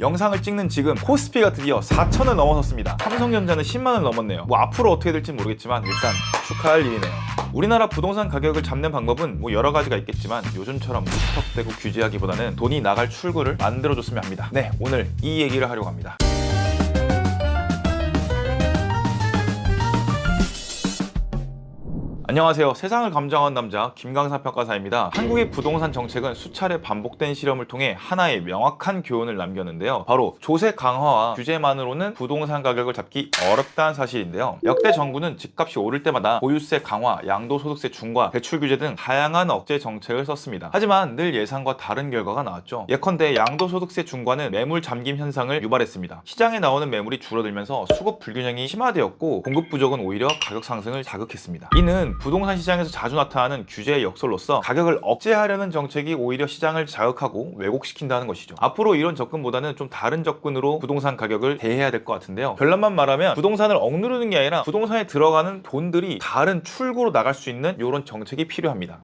영상을 찍는 지금 코스피가 드디어 4천을 넘어섰습니다. 삼성전자는 10만을 넘었네요. 앞으로 어떻게 될지 모르겠지만 일단 축하할 일이네요. 우리나라 부동산 가격을 잡는 방법은 여러 가지가 있겠지만 요즘처럼 무턱대고 규제하기보다는 돈이 나갈 출구를 만들어줬으면 합니다. 네, 오늘 이 얘기를 하려고 합니다. 안녕하세요. 세상을 감정하는 남자 김강사 평가사입니다. 한국의 부동산 정책은 수차례 반복된 실험을 통해 하나의 명확한 교훈을 남겼는데요. 바로 조세 강화와 규제만으로는 부동산 가격을 잡기 어렵다는 사실인데요. 역대 정부는 집값이 오를 때마다 보유세 강화, 양도소득세 중과, 대출 규제 등 다양한 억제 정책을 썼습니다. 하지만 늘 예상과 다른 결과가 나왔죠. 예컨대 양도소득세 중과는 매물 잠김 현상을 유발했습니다. 시장에 나오는 매물이 줄어들면서 수급 불균형이 심화되었고 공급 부족은 오히려 가격 상승을 자극했습니다. 이는 부동산 시장에서 자주 나타나는 규제의 역설로서 가격을 억제하려는 정책이 오히려 시장을 자극하고 왜곡시킨다는 것이죠. 앞으로 이런 접근보다는 좀 다른 접근으로 부동산 가격을 대해야 될 것 같은데요. 결론만 말하면 부동산을 억누르는 게 아니라 부동산에 들어가는 돈들이 다른 출구로 나갈 수 있는 이런 정책이 필요합니다.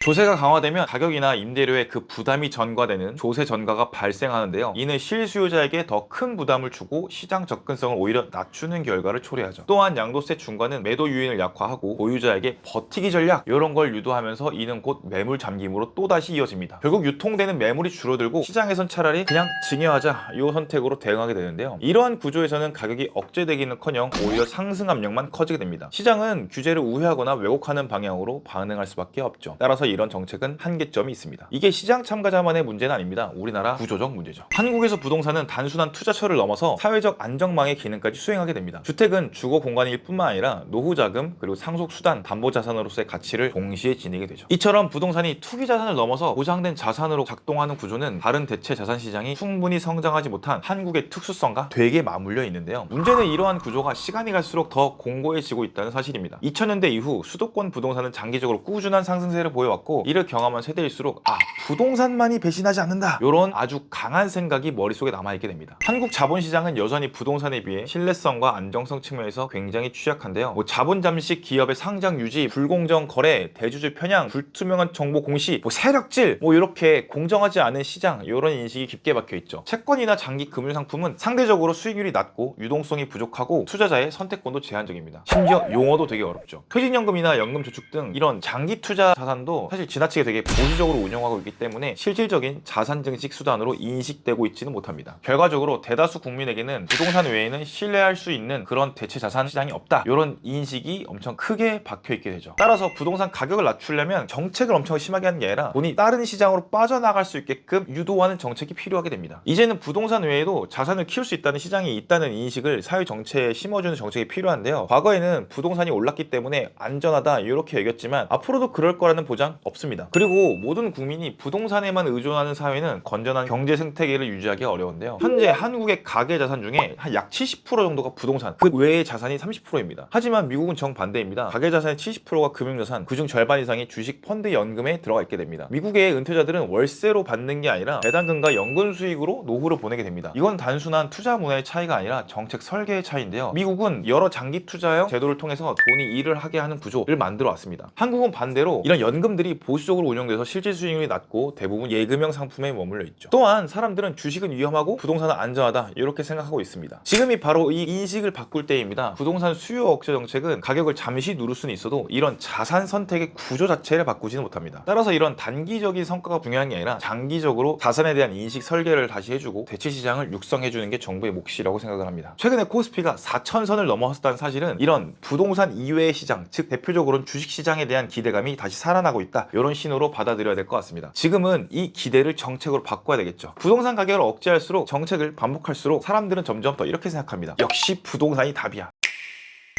조세가 강화되면 가격이나 임대료에 그 부담이 전가되는 조세 전가가 발생하는데요. 이는 실수요자에게 더 큰 부담을 주고 시장 접근성을 오히려 낮추는 결과를 초래하죠. 또한 양도세 중과는 매도 유인을 약화하고 보유자에게 버티기 전략 이런 걸 유도하면서 이는 곧 매물 잠김으로 또다시 이어집니다. 결국 유통되는 매물이 줄어들고 시장에선 차라리 그냥 증여하자 이 선택으로 대응하게 되는데요. 이러한 구조에서는 가격이 억제되기는커녕 오히려 상승 압력만 커지게 됩니다. 시장은 규제를 우회하거나 왜곡하는 방향으로 반응할 수밖에 없죠. 따라서 이런 정책은 한계점이 있습니다. 이게 시장 참가자만의 문제는 아닙니다. 우리나라 구조적 문제죠. 한국에서 부동산은 단순한 투자처를 넘어서 사회적 안정망의 기능까지 수행하게 됩니다. 주택은 주거 공간일 뿐만 아니라 노후 자금 그리고 상속 수단, 담보 자산으로서의 가치를 동시에 지니게 되죠. 이처럼 부동산이 투기 자산을 넘어서 보장된 자산으로 작동하는 구조는 다른 대체 자산 시장이 충분히 성장하지 못한 한국의 특수성과 되게 맞물려 있는데요. 문제는 이러한 구조가 시간이 갈수록 더 공고해지고 있다는 사실입니다. 2000년대 이후 수도권 부동산은 장기적으로 꾸준한 상승세를 보여왔고 이를 경험한 세대일수록 부동산만이 배신하지 않는다 이런 아주 강한 생각이 머릿속에 남아있게 됩니다. 한국 자본시장은 여전히 부동산에 비해 신뢰성과 안정성 측면에서 굉장히 취약한데요. 자본 잠식 기업의 상장 유지, 불공정 거래, 대주주 편향, 불투명한 정보 공시, 세력질 이렇게 공정하지 않은 시장 이런 인식이 깊게 박혀있죠. 채권이나 장기 금융 상품은 상대적으로 수익률이 낮고 유동성이 부족하고 투자자의 선택권도 제한적입니다. 심지어 용어도 되게 어렵죠. 퇴직연금이나 연금저축 등 이런 장기 투자 자산도 사실 지나치게 되게 보수적으로 운영하고 있기 때문에 실질적인 자산 증식 수단으로 인식되고 있지는 못합니다. 결과적으로 대다수 국민에게는 부동산 외에는 신뢰할 수 있는 그런 대체 자산 시장이 없다 이런 인식이 엄청 크게 박혀 있게 되죠. 따라서 부동산 가격을 낮추려면 정책을 엄청 심하게 하는 게 아니라 돈이 다른 시장으로 빠져나갈 수 있게끔 유도하는 정책이 필요하게 됩니다. 이제는 부동산 외에도 자산을 키울 수 있다는 시장이 있다는 인식을 사회 정체에 심어주는 정책이 필요한데요. 과거에는 부동산이 올랐기 때문에 안전하다 이렇게 여겼지만 앞으로도 그럴 거라는 보장 없습니다. 그리고 모든 국민이 부동산에만 의존하는 사회는 건전한 경제 생태계를 유지하기 어려운데요. 현재 한국의 가계 자산 중에 한 약 70% 정도가 부동산, 그 외의 자산이 30%입니다. 하지만 미국은 정반대입니다. 가계 자산의 70%가 금융자산, 그중 절반 이상이 주식, 펀드, 연금에 들어가 있게 됩니다. 미국의 은퇴자들은 월세로 받는 게 아니라 배당금과 연금 수익으로 노후를 보내게 됩니다. 이건 단순한 투자 문화의 차이가 아니라 정책 설계의 차이인데요. 미국은 여러 장기 투자형 제도를 통해서 돈이 일을 하게 하는 구조를 만들어 왔습니다. 한국은 반대로 이런 연금들이 보수적으로 운영돼서 실질 수익률이 낮고 대부분 예금형 상품에 머물러 있죠. 또한 사람들은 주식은 위험하고 부동산은 안전하다 이렇게 생각하고 있습니다. 지금이 바로 이 인식을 바꿀 때입니다. 부동산 수요 억제 정책은 가격을 잠시 누를 수는 있어도 이런 자산 선택의 구조 자체를 바꾸지는 못합니다. 따라서 이런 단기적인 성과가 중요한 게 아니라 장기적으로 자산에 대한 인식 설계를 다시 해주고 대체 시장을 육성해주는 게 정부의 몫이라고 생각을 합니다. 최근에 코스피가 4,000선을 넘어섰다는 사실은 이런 부동산 이외의 시장, 즉 대표적으로는 주식시장에 대한 기대감이 다시 살아나고 있다 이런 신호로 받아들여야 될 것 같습니다. 지금은 이 기대를 정책으로 바꿔야 되겠죠. 부동산 가격을 억제할수록 정책을 반복할수록 사람들은 점점 더 이렇게 생각합니다. 역시 부동산이 답이야.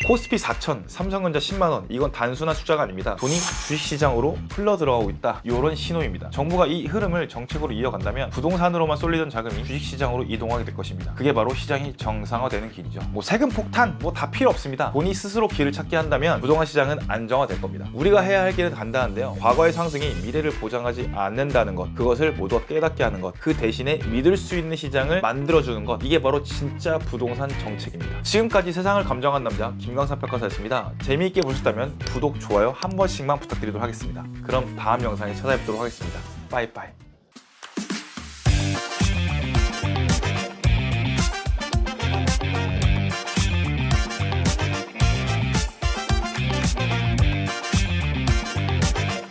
코스피 4,000, 삼성전자 10만원 이건 단순한 숫자가 아닙니다. 돈이 주식시장으로 흘러 들어가고 있다 이런 신호입니다. 정부가 이 흐름을 정책으로 이어간다면 부동산으로만 쏠리던 자금이 주식시장으로 이동하게 될 것입니다. 그게 바로 시장이 정상화되는 길이죠. 세금 폭탄 다 필요 없습니다. 돈이 스스로 길을 찾게 한다면 부동산 시장은 안정화될 겁니다. 우리가 해야 할 길은 간단한데요. 과거의 상승이 미래를 보장하지 않는다는 것, 그것을 모두가 깨닫게 하는 것, 그 대신에 믿을 수 있는 시장을 만들어주는 것, 이게 바로 진짜 부동산 정책입니다. 지금까지 세상을 감정한 남자 김강사 평가사였습니다. 재미있게 보셨다면 구독, 좋아요 한 번씩만 부탁드리도록 하겠습니다. 그럼 다음 영상에 찾아뵙도록 하겠습니다. 빠이빠이.